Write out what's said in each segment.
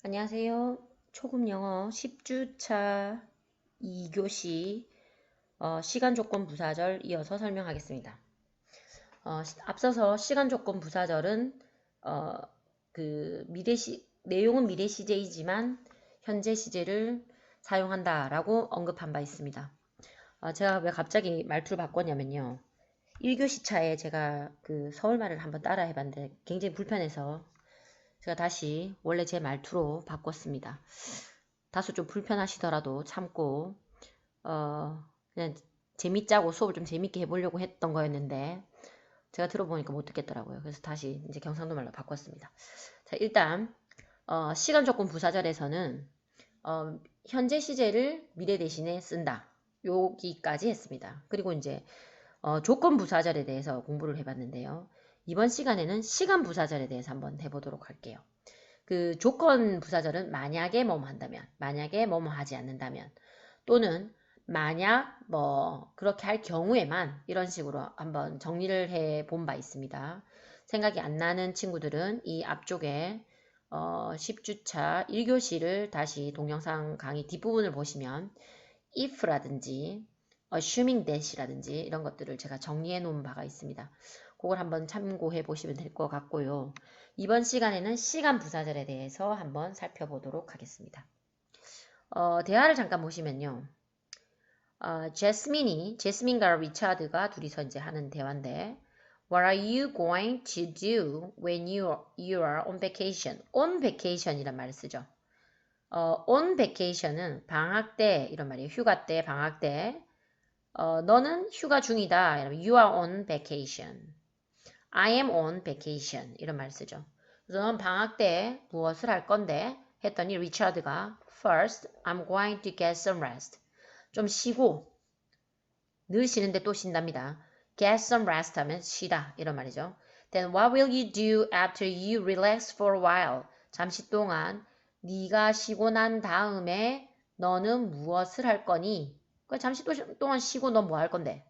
안녕하세요. 초급 영어 10주차 2교시 시간 조건 부사절 이어서 설명하겠습니다. 앞서서 시간 조건 부사절은 어, 내용은 미래 시제이지만 현재 시제를 사용한다라고 언급한 바 있습니다. 제가 왜 갑자기 말투를 바꿨냐면요. 1교시 차에 제가 그 서울말을 한번 따라 해봤는데 굉장히 불편해서 제가 다시 원래 제 말투로 바꿨습니다. 다소 좀 불편하시더라도 참고 그냥 재밌자고 수업을 좀 재밌게 해보려고 했던 거였는데 제가 들어보니까 못 듣겠더라고요. 그래서 다시 이제 경상도 말로 바꿨습니다. 자, 일단 시간 조건 부사절에서는 현재 시제를 미래 대신에 쓴다. 여기까지 했습니다. 그리고 이제 조건 부사절에 대해서 공부를 해봤는데요. 이번 시간에는 시간 부사절에 대해서 한번 해보도록 할게요. 그 조건 부사절은 만약에 뭐뭐 한다면, 만약에 뭐뭐 하지 않는다면, 또는 만약 뭐 그렇게 할 경우에만 이런 식으로 한번 정리를 해 본 바 있습니다. 생각이 안 나는 친구들은 이 앞쪽에 10주차 1교시를 다시 동영상 강의 뒷부분을 보시면 if라든지 assuming that이라든지 이런 것들을 제가 정리해 놓은 바가 있습니다. 그걸 한번 참고해 보시면 될 것 같고요. 이번 시간에는 시간 부사절에 대해서 한번 살펴보도록 하겠습니다. 대화를 잠깐 보시면요. 제스민과 리차드가 둘이서 이제 하는 대화인데 What are you going to do when you are on vacation? On vacation이란 말을 쓰죠. on vacation은 방학 때 이런 말이에요. 휴가 때, 방학 때. 너는 휴가 중이다. You are on vacation. I am on vacation. 이런 말 쓰죠. 그래서 넌 방학 때 무엇을 할 건데? 했더니 리차드가 First, I'm going to get some rest. 좀 쉬고 늘 쉬는데 또 쉰답니다. Get some rest 하면 쉬다 이런 말이죠. Then what will you do after you relax for a while? 잠시 동안 네가 쉬고 난 다음에 너는 무엇을 할 거니? 잠시 동안 쉬고 너 뭐 할 건데?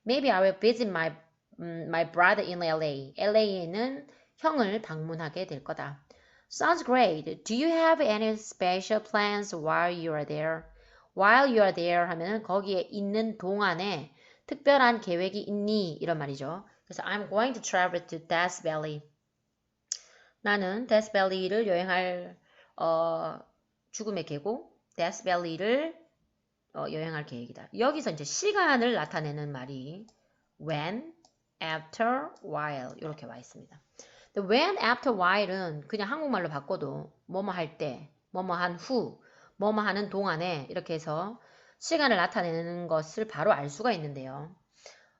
Maybe I will visit my brother in LA. LA에는 형을 방문하게 될 거다. Sounds great. Do you have any special plans while you are there? While you are there 하면은 거기에 있는 동안에 특별한 계획이 있니? 이런 말이죠. 그래서 I'm going to travel to Death Valley. 나는 Death Valley를 여행할 죽음의 계곡 Death Valley를 여행할 계획이다. 여기서 이제 시간을 나타내는 말이 when, after, while 이렇게 와 있습니다. when, after, while은 그냥 한국말로 바꿔도 뭐뭐 할 때, 뭐뭐 한 후, 뭐뭐 하는 동안에 이렇게 해서 시간을 나타내는 것을 바로 알 수가 있는데요.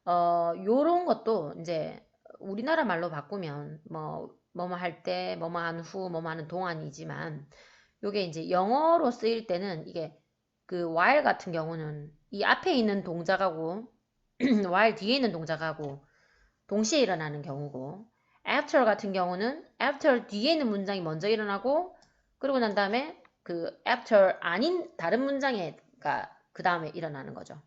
요런 것도 이제 우리나라 말로 바꾸면 뭐뭐 할 때, 뭐뭐 한 후, 뭐뭐 하는 동안이지만 요게 이제 영어로 쓰일 때는 이게 그 while 같은 경우는 이 앞에 있는 동작하고 while 뒤에 있는 동작하고 동시에 일어나는 경우고 after 같은 경우는 after 뒤에 있는 문장이 먼저 일어나고 그러고 난 다음에 그 after 아닌 다른 문장에가 그 다음에 일어나는 거죠.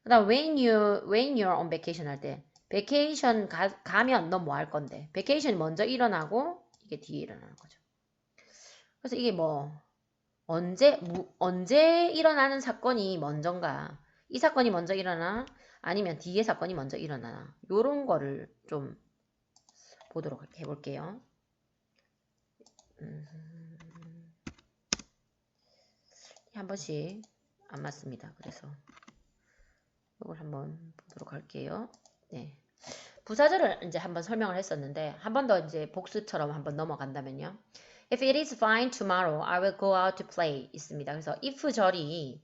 그다음 when you're on vacation 할 때 vacation 가면 너 뭐 할 건데 vacation이 먼저 일어나고 이게 뒤에 일어나는 거죠. 그래서 이게 뭐 언제 일어나는 사건이 먼저인가? 이 사건이 먼저 일어나? 아니면 뒤에 사건이 먼저 일어나나? 요런 거를 좀 보도록 해볼게요. 한 번씩 안 맞습니다. 그래서 이걸 한번 보도록 할게요. 네. 부사절을 이제 한번 설명을 했었는데 한 번 더 이제 복습처럼 한번 넘어간다면요. If it is fine tomorrow, I will go out to play 있습니다. 그래서 if 절이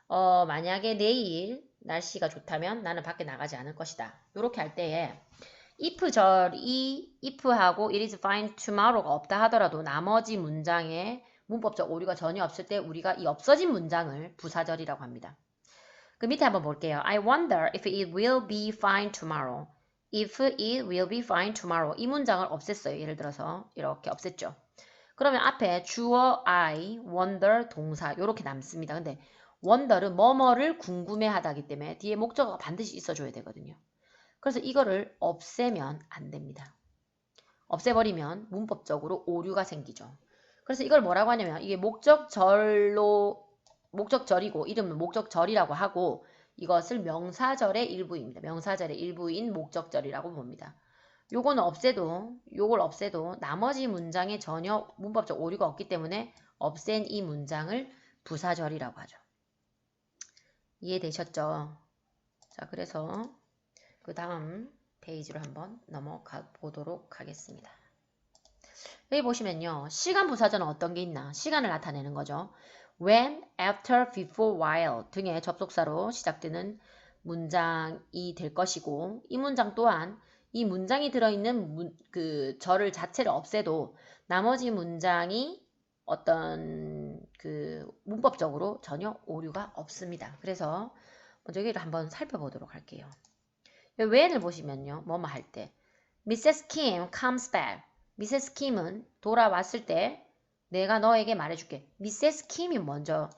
만약에 내일 날씨가 좋다면 나는 밖에 나가지 않을 것이다. 이렇게 할 때에 if 절이 if하고 it is fine tomorrow가 없다 하더라도 나머지 문장에 문법적 오류가 전혀 없을 때 우리가 이 없어진 문장을 부사절이라고 합니다. 그 밑에 한번 볼게요. I wonder if it will be fine tomorrow. If it will be fine tomorrow. 이 문장을 없앴어요. 예를 들어서 이렇게 없앴죠. 그러면 앞에 주어 I, wonder, 동사 이렇게 남습니다. 근데 wonder은 뭐뭐를 궁금해하다기 때문에 뒤에 목적어가 반드시 있어줘야 되거든요. 그래서 이거를 없애면 안 됩니다. 없애버리면 문법적으로 오류가 생기죠. 그래서 이걸 뭐라고 하냐면 이게 목적절이고 이름은 목적절이라고 하고 이것을 명사절의 일부입니다. 명사절의 일부인 목적절이라고 봅니다. 요거는 요걸 없애도 나머지 문장에 전혀 문법적 오류가 없기 때문에 없앤 이 문장을 부사절이라고 하죠. 이해되셨죠? 자, 그래서 그 다음 페이지로 한번 넘어가 보도록 하겠습니다. 여기 보시면요. 시간 부사절은 어떤 게 있나? 시간을 나타내는 거죠. when, after, before, while 등의 접속사로 시작되는 문장이 될 것이고 이 문장 또한 이 문장이 들어있는 그 절을 자체를 없애도 나머지 문장이 어떤 그 문법적으로 전혀 오류가 없습니다. 그래서 먼저 여기를 한번 살펴보도록 할게요. when을 보시면요. 뭐뭐 할 때 Mrs. Kim comes back. Mrs. Kim은 돌아왔을 때 내가 너에게 말해줄게. Mrs. Kim이 먼저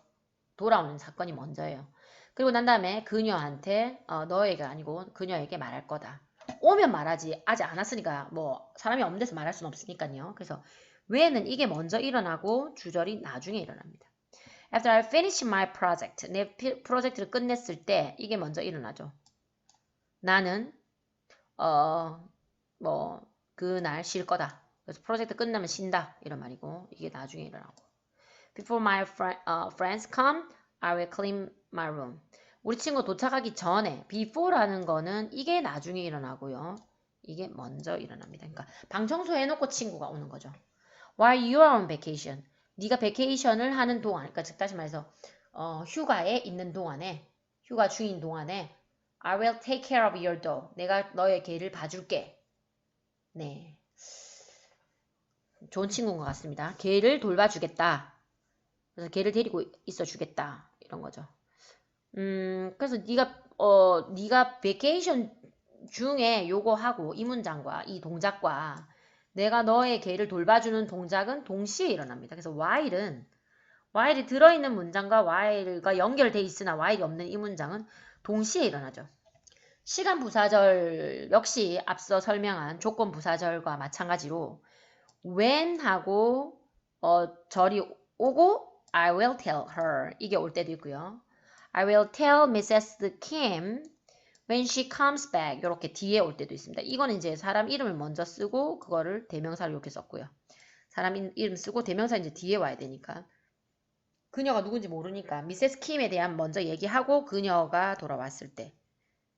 돌아오는 사건이 먼저예요. 그리고 난 다음에 그녀한테 너에게 아니고 그녀에게 말할 거다. 오면 말하지 아직 안 왔으니까 뭐 사람이 없는 데서 말할 수는 없으니까요. 그래서 when은 이게 먼저 일어나고 주절이 나중에 일어납니다. After I finish my project. 내 프로젝트를 끝냈을 때 이게 먼저 일어나죠. 나는 그날 쉴 거다. 그래서 프로젝트 끝나면 쉰다. 이런 말이고 이게 나중에 일어나고 Before my friends come, I will clean my room. 우리 친구 도착하기 전에 before라는 거는 이게 나중에 일어나고요. 이게 먼저 일어납니다. 그러니까 방 청소해놓고 친구가 오는 거죠. While you are on vacation. 네가 베케이션을 하는 동안, 그러니까 즉 다시 말해서 휴가에 있는 동안에, 휴가 중인 동안에 I will take care of your dog. 내가 너의 개를 봐줄게. 네, 좋은 친구인 것 같습니다. 개를 돌봐주겠다. 그래서 개를 데리고 있어주겠다. 이런 거죠. 그래서 네가 베케이션 중에 요거 하고 이 문장과 이 동작과 내가 너의 개를 돌봐주는 동작은 동시에 일어납니다. 그래서 while이 들어있는 문장과 while가 연결돼 있으나 while이 없는 이 문장은 동시에 일어나죠. 시간 부사절 역시 앞서 설명한 조건 부사절과 마찬가지로 when하고 절이 오고 I will tell her 이게 올 때도 있고요. I will tell Mrs. Kim when she comes back 이렇게 뒤에 올 때도 있습니다. 이거는 이제 사람 이름을 먼저 쓰고 그거를 대명사를 이렇게 썼고요. 사람 이름 쓰고 대명사 이제 뒤에 와야 되니까 그녀가 누군지 모르니까 Mrs. Kim에 대한 먼저 얘기하고 그녀가 돌아왔을 때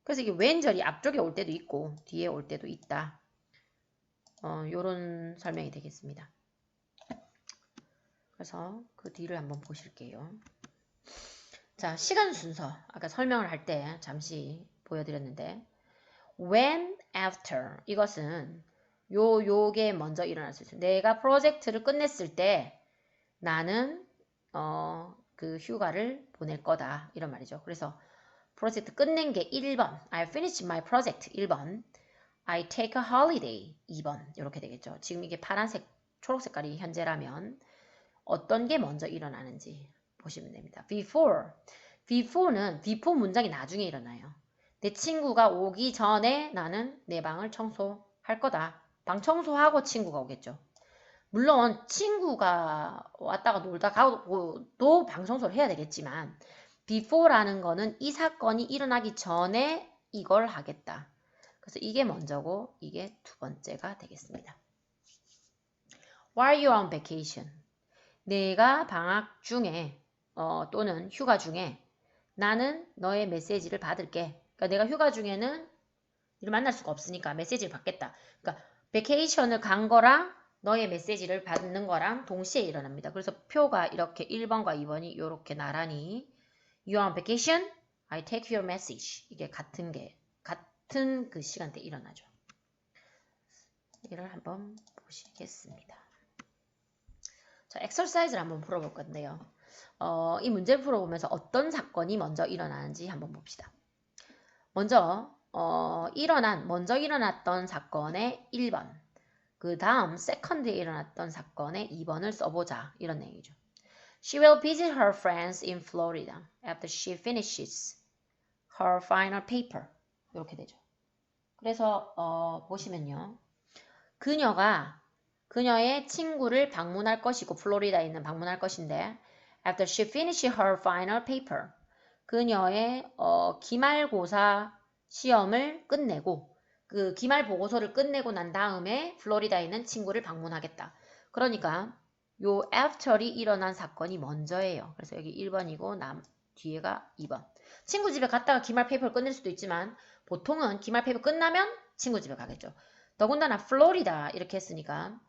그래서 이게 왼절이 앞쪽에 올 때도 있고 뒤에 올 때도 있다. 요런 설명이 되겠습니다. 그래서 그 뒤를 한번 보실게요. 자, 시간 순서. 아까 설명을 할 때 잠시 보여드렸는데 when, after 이것은 요게 먼저 일어날 수 있어요. 내가 프로젝트를 끝냈을 때 나는 그 휴가를 보낼 거다. 이런 말이죠. 그래서 프로젝트 끝낸 게 1번. I finished my project 1번. I take a holiday 2번. 이렇게 되겠죠. 지금 이게 파란색, 초록 색깔이 현재라면 어떤 게 먼저 일어나는지 보시면 됩니다. before는 before 문장이 나중에 일어나요. 내 친구가 오기 전에 나는 내 방을 청소할 거다. 방 청소하고 친구가 오겠죠. 물론 친구가 왔다가 놀다 가고도 방 청소를 해야 되겠지만 before라는 거는 이 사건이 일어나기 전에 이걸 하겠다. 그래서 이게 먼저고 이게 두 번째가 되겠습니다. While you're on vacation. 내가 방학 중에 또는 휴가 중에 나는 너의 메시지를 받을게. 그러니까 내가 휴가 중에는 이를 만날 수가 없으니까 메시지를 받겠다. 그러니까 베케이션을 간 거랑 너의 메시지를 받는 거랑 동시에 일어납니다. 그래서 표가 이렇게 1번과 2번이 이렇게 나란히 You are on vacation? I take your message. 이게 같은 그 시간대에 일어나죠. 이를 한번 보시겠습니다. 자, exercise를 한번 풀어볼 건데요. 이 문제를 풀어보면서 어떤 사건이 먼저 일어나는지 한번 봅시다. 먼저 먼저 일어났던 사건의 1번, 그 다음 second에 일어났던 사건의 2번을 써보자. 이런 내용이죠. She will visit her friends in Florida after she finishes her final paper. 이렇게 되죠. 그래서 보시면요. 그녀가 그녀의 친구를 방문할 것이고 플로리다에 있는 방문할 것인데 after she finished her final paper 그녀의 기말고사 시험을 끝내고 그 기말 보고서를 끝내고 난 다음에 플로리다에 있는 친구를 방문하겠다. 그러니까 요 after이 일어난 사건이 먼저예요. 그래서 여기 1번이고 뒤에가 2번. 친구 집에 갔다가 기말 페이퍼를 끝낼 수도 있지만 보통은 기말 페이퍼 끝나면 친구 집에 가겠죠. 더군다나 플로리다 이렇게 했으니까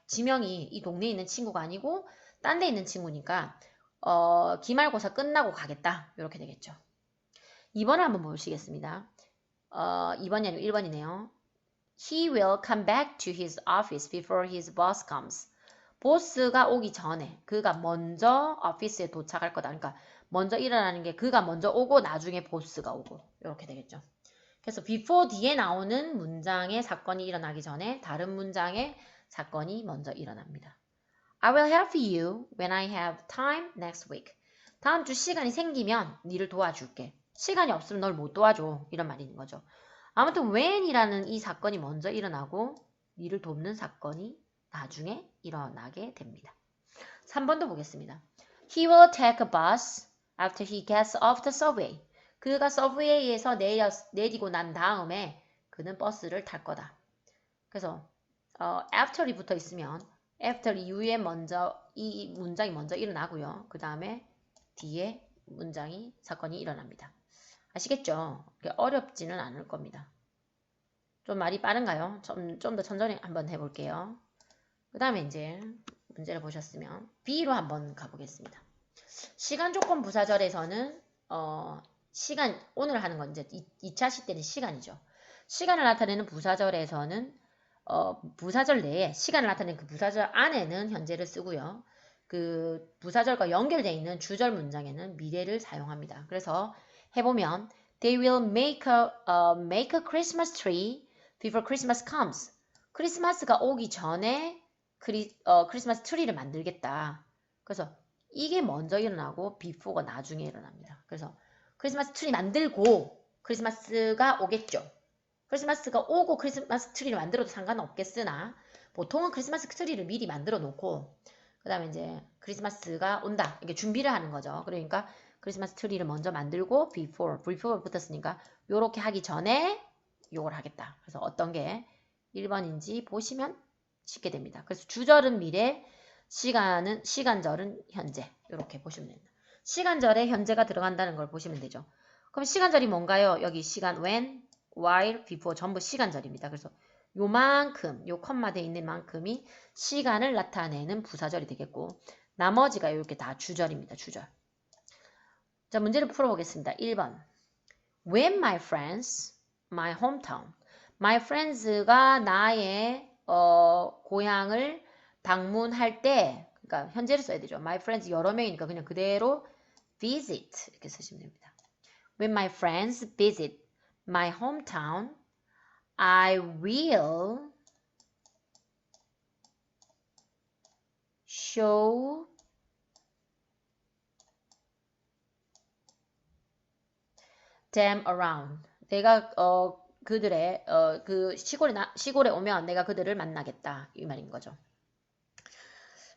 지명이 이 동네에 있는 친구가 아니고 딴 데 있는 친구니까 기말고사 끝나고 가겠다. 이렇게 되겠죠. 2번을 한번 보시겠습니다. 2번이 아니고 1번이네요. He will come back to his office before his boss comes. 보스가 오기 전에 그가 먼저 오피스에 도착할 거다. 그러니까 먼저 일어나는 게 그가 먼저 오고 나중에 보스가 오고 이렇게 되겠죠. 그래서 before 뒤에 나오는 문장의 사건이 일어나기 전에 다른 문장의 사건이 먼저 일어납니다. I will help you when I have time next week. 다음 주 시간이 생기면 니를 도와줄게. 시간이 없으면 널 못 도와줘. 이런 말이 있는 거죠. 아무튼 when이라는 이 사건이 먼저 일어나고 니를 돕는 사건이 나중에 일어나게 됩니다. 3번도 보겠습니다. He will take a bus after he gets off the subway. 그가 서브웨이에서 내리고 난 다음에 그는 버스를 탈 거다. 그래서 after이 붙어 있으면 after 이후에 먼저 이 문장이 먼저 일어나고요. 그 다음에 뒤에 사건이 일어납니다. 아시겠죠? 어렵지는 않을 겁니다. 좀 말이 빠른가요? 좀 더 천천히 한번 해볼게요. 그 다음에 이제 문제를 보셨으면 B로 한번 가보겠습니다. 시간 조건 부사절에서는 시간 오늘 하는 건 이제 2차 시 때는 시간이죠. 시간을 나타내는 부사절에서는 부사절 내에 시간을 나타내는 그 부사절 안에는 현재를 쓰고요. 그 부사절과 연결되어 있는 주절 문장에는 미래를 사용합니다. 그래서 해보면 They will make a Christmas tree before Christmas comes. 크리스마스가 오기 전에 크리스마스 트리를 만들겠다. 그래서 이게 먼저 일어나고 before가 나중에 일어납니다. 그래서 크리스마스 트리 만들고 크리스마스가 오겠죠. 크리스마스가 오고 크리스마스 트리를 만들어도 상관없겠으나 보통은 크리스마스 트리를 미리 만들어 놓고 그 다음에 이제 크리스마스가 온다. 이게 준비를 하는 거죠. 그러니까 크리스마스 트리를 먼저 만들고 before 붙었으니까 요렇게 하기 전에 요걸 하겠다. 그래서 어떤 게 1번인지 보시면 쉽게 됩니다. 그래서 주절은 미래, 시간절은 현재 이렇게 보시면 됩니다. 시간절에 현재가 들어간다는 걸 보시면 되죠. 그럼 시간절이 뭔가요? 여기 시간 when, while, before 전부 시간절입니다. 그래서 요만큼, 요 컴마에 있는 만큼이 시간을 나타내는 부사절이 되겠고 나머지가 이렇게 다 주절입니다. 주절. 자, 문제를 풀어보겠습니다. 1번. When my friends, my hometown. My friends가 나의 고향을 방문할 때, 그러니까 현재를 써야 되죠. My friends 여러 명이니까 그냥 그대로 visit 이렇게 쓰시면 됩니다. When my friends visit my hometown, I will show them around. 내가 그들의 그 시골에 오면 내가 그들을 만나겠다 이 말인 거죠.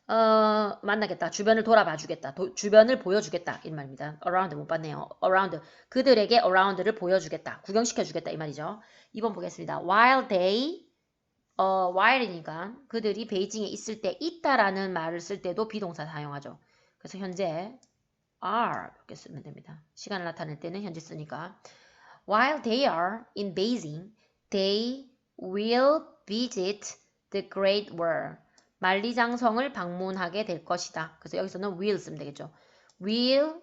만나겠다. 주변을 돌아봐 주겠다. 주변을 보여주겠다 이 말입니다. around 못 봤네요. around 그들에게 around를 보여주겠다. 구경시켜 주겠다 이 말이죠. 2번 보겠습니다. While they while이니까 그들이 베이징에 있을 때 있다라는 말을 쓸 때도 비동사 사용하죠. 그래서 현재 are 이렇게 쓰면 됩니다. 시간을 나타낼 때는 현재 쓰니까 While they are in Beijing, they will visit the Great Wall. 만리장성을 방문하게 될 것이다. 그래서 여기서는 will 쓰면 되겠죠. will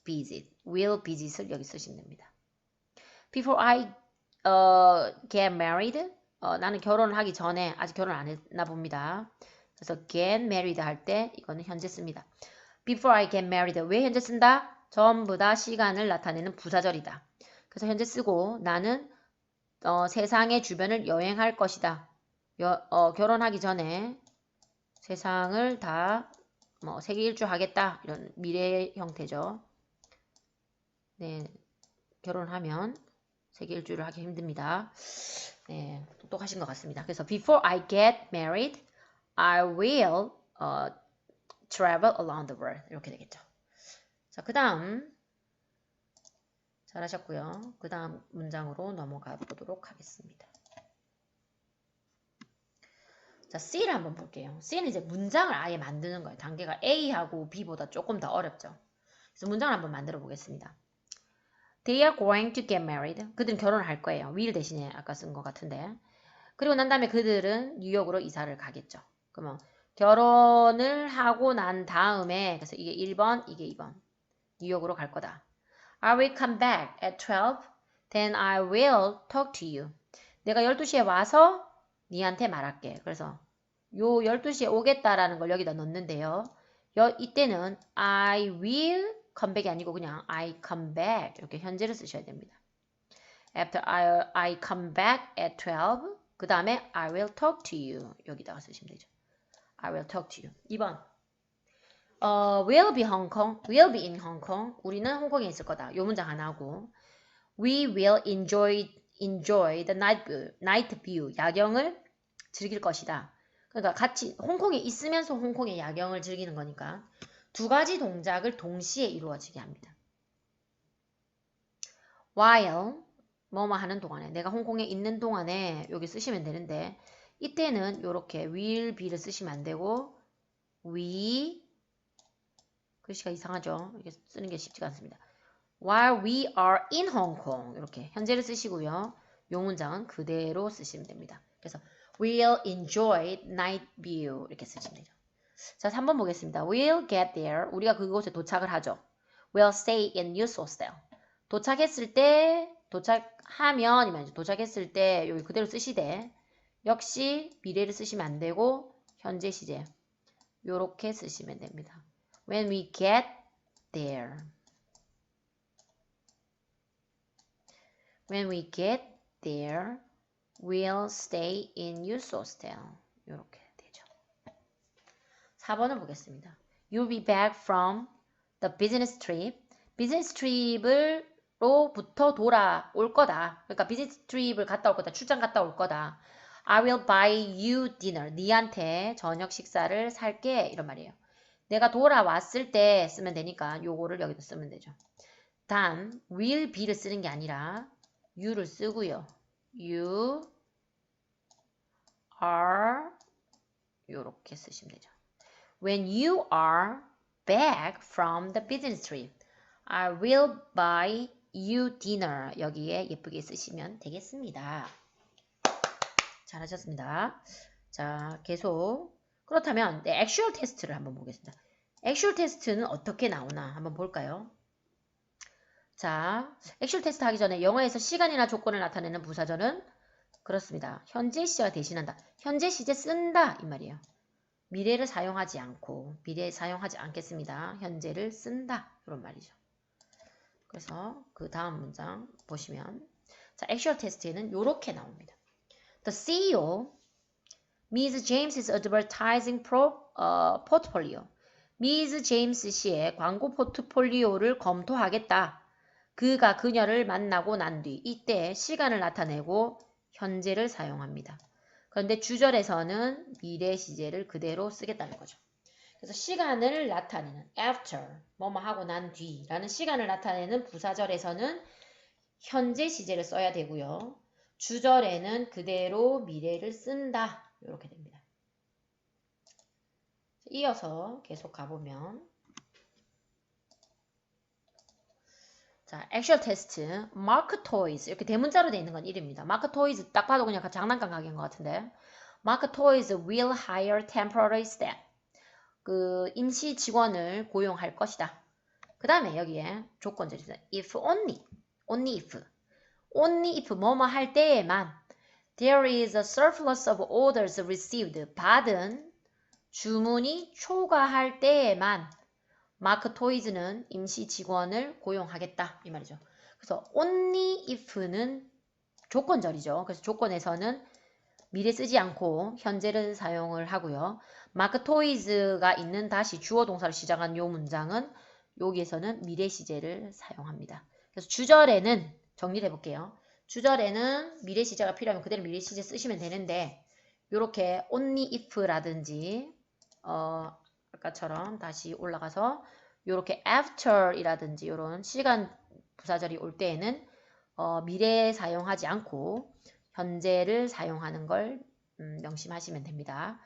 visit을 여기 쓰시면 됩니다. Before I get married, 나는 결혼을 하기 전에 아직 결혼 안 했나 봅니다. 그래서 get married 할 때 이거는 현재 씁니다. Before I get married. 왜 현재 쓴다? 전부 다 시간을 나타내는 부사절이다. 그래서 현재 쓰고 나는 세상의 주변을 여행할 것이다. 결혼하기 전에 세상을 다 세계 일주 하겠다. 이런 미래 형태죠. 네, 결혼하면 세계 일주를 하기 힘듭니다. 네, 똑똑하신 것 같습니다. 그래서 before I get married, I will travel around the world. 이렇게 되겠죠. 자, 그 다음 잘하셨고요. 그 다음 문장으로 넘어가 보도록 하겠습니다. 자, C를 한번 볼게요. C는 이제 문장을 아예 만드는 거예요. 단계가 A하고 B보다 조금 더 어렵죠. 그래서 문장을 한번 만들어 보겠습니다. They are going to get married. 그들은 결혼을 할 거예요. will 대신에 아까 쓴 것 같은데. 그리고 난 다음에 그들은 뉴욕으로 이사를 가겠죠. 그러면 결혼을 하고 난 다음에 그래서 이게 1번, 이게 2번. 뉴욕으로 갈 거다. I will come back at 12. Then I will talk to you. 내가 12시에 와서 니한테 말할게. 그래서 요 12시에 오겠다라는 걸 여기다 넣는데요. 이때는 I will come back이 아니고 그냥 I come back 이렇게 현재를 쓰셔야 됩니다. After I come back at 12 그 다음에 I will talk to you 여기다가 쓰시면 되죠. I will talk to you. 2번 will be Hong Kong, will be in Hong Kong. 우리는 홍콩에 있을 거다. 요 문장 하나 하고 We will enjoy the night view. 야경을 즐길 것이다. 그러니까 같이 홍콩에 있으면서 홍콩의 야경을 즐기는 거니까 두 가지 동작을 동시에 이루어지게 합니다. While 뭐뭐 하는 동안에 내가 홍콩에 있는 동안에 여기 쓰시면 되는데 이때는 이렇게 will be를 쓰시면 안 되고 we 글씨가 이상하죠. 이게 쓰는 게 쉽지가 않습니다. While we are in Hong Kong 이렇게 현재를 쓰시고요. 요 문장은 그대로 쓰시면 됩니다. 그래서 We'll enjoy night view 이렇게 쓰시면 되죠. 자, 3번 보겠습니다. We'll get there. 우리가 그곳에 도착을 하죠. We'll stay in youth hostel. 도착했을 때 도착하면 도착했을 때 여기 그대로 쓰시되 역시 미래를 쓰시면 안 되고 현재 시제 요렇게 쓰시면 됩니다. When we get there. When we get there, we'll stay in youth hostel. 이렇게 되죠. 4번을 보겠습니다. You'll be back from the business trip. 비즈니스 트립으로부터 돌아올 거다. 그러니까 비즈니스 트립을 갔다 올 거다. 출장 갔다 올 거다. I will buy you dinner. 니한테 저녁 식사를 살게. 이런 말이에요. 내가 돌아왔을 때 쓰면 되니까 요거를 여기다 쓰면 되죠. 단 will be를 쓰는 게 아니라 you를 쓰고요. You are 요렇게 쓰시면 되죠. When you are back from the business trip, I will buy you dinner. 여기에 예쁘게 쓰시면 되겠습니다. 잘하셨습니다. 자, 계속 그렇다면 액츄얼 테스트를 한번 보겠습니다. 액츄얼 테스트는 어떻게 나오나 한번 볼까요? 자, 액츄얼 테스트 하기 전에 영어에서 시간이나 조건을 나타내는 부사절은 그렇습니다. 현재 시제가 대신한다. 현재 시제 쓴다 이 말이에요. 미래를 사용하지 않고 미래에 사용하지 않겠습니다. 현재를 쓴다 이런 말이죠. 그래서 그 다음 문장 보시면 자, 액츄얼 테스트에는 이렇게 나옵니다. The CEO, Ms. James's advertising portfolio. 미즈 제임스 씨의 광고 포트폴리오를 검토하겠다. 그가 그녀를 만나고 난 뒤 이때 시간을 나타내고 현재를 사용합니다. 그런데 주절에서는 미래 시제를 그대로 쓰겠다는 거죠. 그래서 시간을 나타내는 after, 뭐뭐 하고 난 뒤라는 시간을 나타내는 부사절에서는 현재 시제를 써야 되고요. 주절에는 그대로 미래를 쓴다. 이렇게 됩니다. 이어서 계속 가보면 자, 액츄얼 테스트, 마크 토이즈 이렇게 대문자로 되어 있는 건 1입니다. 마크 토이즈 딱 봐도 그냥 장난감 가게인 것 같은데 마크 토이즈 will hire temporary staff 그 임시 직원을 고용할 것이다. 그 다음에 여기에 조건절이 있어요. if only, only if 뭐뭐 할 때에만 there is a surplus of orders received 받은 주문이 초과할 때에만 마크 토이즈는 임시 직원을 고용하겠다 이 말이죠. 그래서 only if는 조건절이죠. 그래서 조건에서는 미래 쓰지 않고 현재를 사용을 하고요. 마크 토이즈가 있는 다시 주어 동사로 시작한 이 문장은 여기에서는 미래 시제를 사용합니다. 그래서 주절에는 정리를 해볼게요. 주절에는 미래 시제가 필요하면 그대로 미래 시제 쓰시면 되는데 요렇게 only if라든지 아까처럼 다시 올라가서 요렇게 after이라든지 요런 시간 부사절이 올 때에는 미래에 사용하지 않고 현재를 사용하는 걸 명심하시면 됩니다.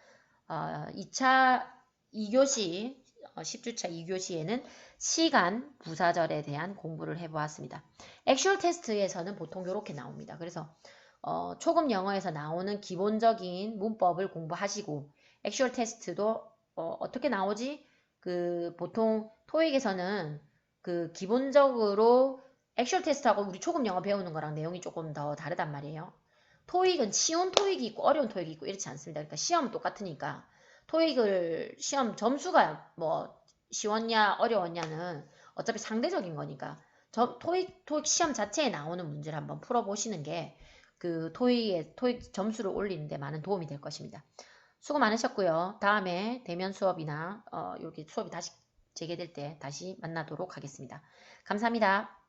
2차 2교시 10주차 2교시에는 시간 부사절에 대한 공부를 해보았습니다. 액츄얼 테스트에서는 보통 이렇게 나옵니다. 그래서 초급 영어에서 나오는 기본적인 문법을 공부하시고 액츄얼 테스트도 어떻게 나오지? 보통 토익에서는 기본적으로 액츄얼 테스트하고 우리 초급 영어 배우는 거랑 내용이 조금 더 다르단 말이에요. 토익은 쉬운 토익이 있고 어려운 토익이 있고 이렇지 않습니다. 그러니까 시험은 똑같으니까 토익을 시험 점수가 뭐 쉬웠냐 어려웠냐는 어차피 상대적인 거니까 토익 시험 자체에 나오는 문제를 한번 풀어보시는 게 토익 점수를 올리는데 많은 도움이 될 것입니다. 수고 많으셨고요. 다음에 대면 수업이나 이렇게 수업이 다시 재개될 때 다시 만나도록 하겠습니다. 감사합니다.